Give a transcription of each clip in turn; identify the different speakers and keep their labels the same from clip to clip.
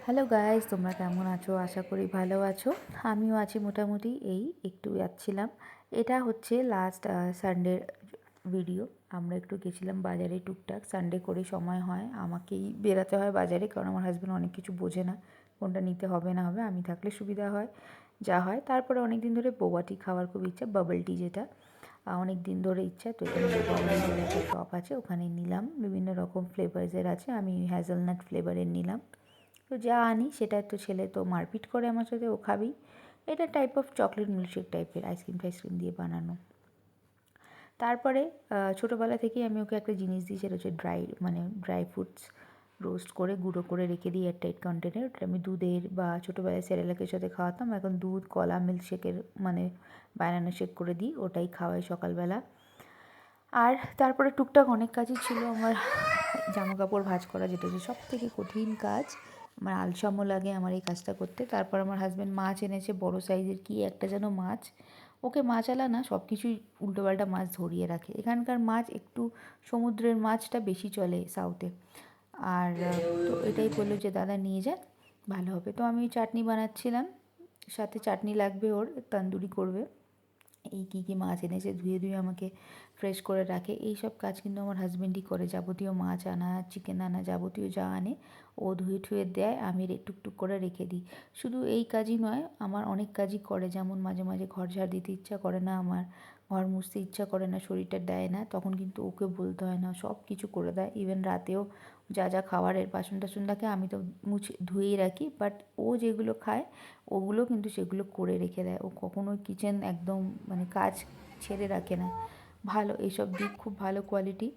Speaker 1: Hello guys, তোমরা কেমন আছো? আশা করি ভালো আছো। আমিও আছি মোটামুটি, এই একটু যাচ্ছিলাম। এটা হচ্ছে লাস্ট সানডের ভিডিও। আমরা একটু গেছিলাম বাজারে, টুকটাক সানডে করে সময় হয় আমাকেই বেরাতে হয় বাজারে, কারণ আমার হাজব্যান্ড অনেক কিছু বোঝে না, কোনটা নিতে হবে না হবে। আমি থাকলে সুবিধা হয়, যা হয়। তারপরে অনেক দিন ধরে বোবা টি খাওয়ার খুব ইচ্ছা, বাবল টি যেটা অনেক দিন ধরে ইচ্ছা। তো এখানে গভর্নমেন্ট বলে একটা শপ আছে, ওখানে নিলাম। বিভিন্ন রকম ফ্লেভার্সের আছে, আমি হ্যাজেলনাট ফ্লেভারের নিলাম। তো যা আনি সেটা তো ছেলে তো মারপিট করে আমার সাথে, ও খাবেই। এটা টাইপ অফ চকলেট মিল্কশেক টাইপের, আইসক্রিম টাইসক্রিম দিয়ে বানানো। তারপরে ছোটোবেলা থেকেই আমি ওকে একটা জিনিস দিই, সেটা হচ্ছে ড্রাই ফ্রুটস রোস্ট করে গুঁড়ো করে রেখে দিই এয়ারটাইট কন্টেনারে। ওটা আমি দুধের বা ছোটোবেলায় সেরেলাকের সাথে খাওয়াতাম, এখন দুধ কলা মিল্কশেকের বানানা শেক করে দিই, ওটাই খাওয়াই সকালবেলা। আর তারপরে টুকটাক অনেক কাজই ছিল আমার। জামাকাপড় ভাঁজ করা, যেটা হচ্ছে সবথেকে কঠিন কাজ। আমার আলসামও লাগে আমার এই কাজটা করতে। তারপর আমার হাজব্যান্ড মাছ এনেছে বড় সাইজের, কি একটা যেন মাছ। ওকে মাছওয়ালা না, সব কিছুই উল্টোপাল্টা মাছ ধরিয়ে রাখে। এখানকার মাছ একটু সমুদ্রের মাছটা বেশি চলে সাউথে। আর তো এটাই বললো যে দাদা নিয়ে যান, ভালো হবে। তো আমি চাটনি বানাচ্ছিলাম, সাথে চাটনি লাগবে, ওর তন্দুরি করবে। এই কী মাছ এনেছে ধুয়ে ধুয়ে আমাকে ফ্রেশ করে রাখে। এই সব কাজ কিন্তু আমার হাজব্যান্ডই করে, যাবতীয় মাছ আনা, চিকেন আনা, যাবতীয় যা আনে ও ধুয়ে ঠুয়ে দেয়, আমি টুকটুক করে রেখে দিই। শুধু এই কাজই নয়, আমার অনেক কাজই করে, যেমন মাঝে মাঝে ঘর ঝাড় দিতে ইচ্ছা করে না আমার, ঘর মুছতে ইচ্ছা করে না, শরীরটা দেয় না, তখন কিন্তু ওকে বলতে হয় না, সব কিছু করে দেয়। ইভেন রাতেও যা যা খাবারের বাসন টাসন থাকে আমি তো ধুয়েই রাখি, বাট ও যেগুলো খায় ওগুলো কিন্তু সেগুলো করে রেখে দেয়। ও কখনোই কিচেন একদম কাজ ছেড়ে রাখে না। ভালো, এইসব দিক খুব ভালো কোয়ালিটি।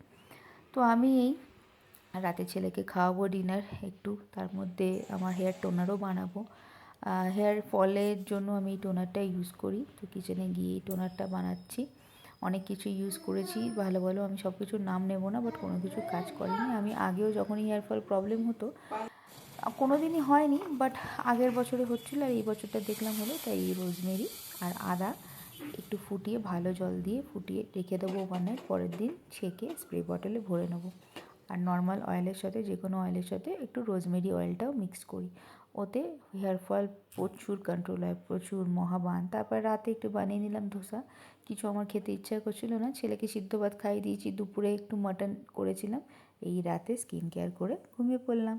Speaker 1: তো আমি এই রাতে ছেলেকে খাওয়াবো ডিনার একটু, তার মধ্যে আমার হেয়ার টোনারও বানাবো। হেয়ার ফলের জন্য আমি এই টোনারটা ইউজ করি। তো কিচেনে গিয়ে এই টোনারটা বানাচ্ছি। অনেক কিছু ইউজ করেছি, ভালো ভালো, আমি সব কিছুর নাম নেব না, বাট কোনো কিছু কাজ করেনি। আমি আগেও যখনই হেয়ার ফল প্রবলেম হতো, কোনো দিনই হয়নি, বাট আগের বছরে হচ্ছিলো, আর এই বছরটা দেখলাম হলো। তাই এই রোজমেরি আর আদা একটু ফুটিয়ে, ভালো জল দিয়ে ফুটিয়ে রেখে দেবো ওভারনাইট। পরের দিন ছেঁকে স্প্রে বটলে ভরে নেবো। আর নর্মাল অয়েলের সাথে, যে কোনো অয়েলের সাথে একটু রোজমেরি অয়েলটাও মিক্স করি, ওতে হেয়ার ফল প্রচুর কন্ট্রোল হয়, প্রচুর মহাবান। তারপর রাতে একটু বানিয়ে নিলাম ধোসা। কিছু আমার খেতে ইচ্ছা করছিলো না, ছেলেকে সিদ্ধ ভাত খাইয়ে দিয়েছি, দুপুরে একটু মাটন করেছিলাম। এই রাতে স্কিন কেয়ার করে ঘুমিয়ে পড়লাম।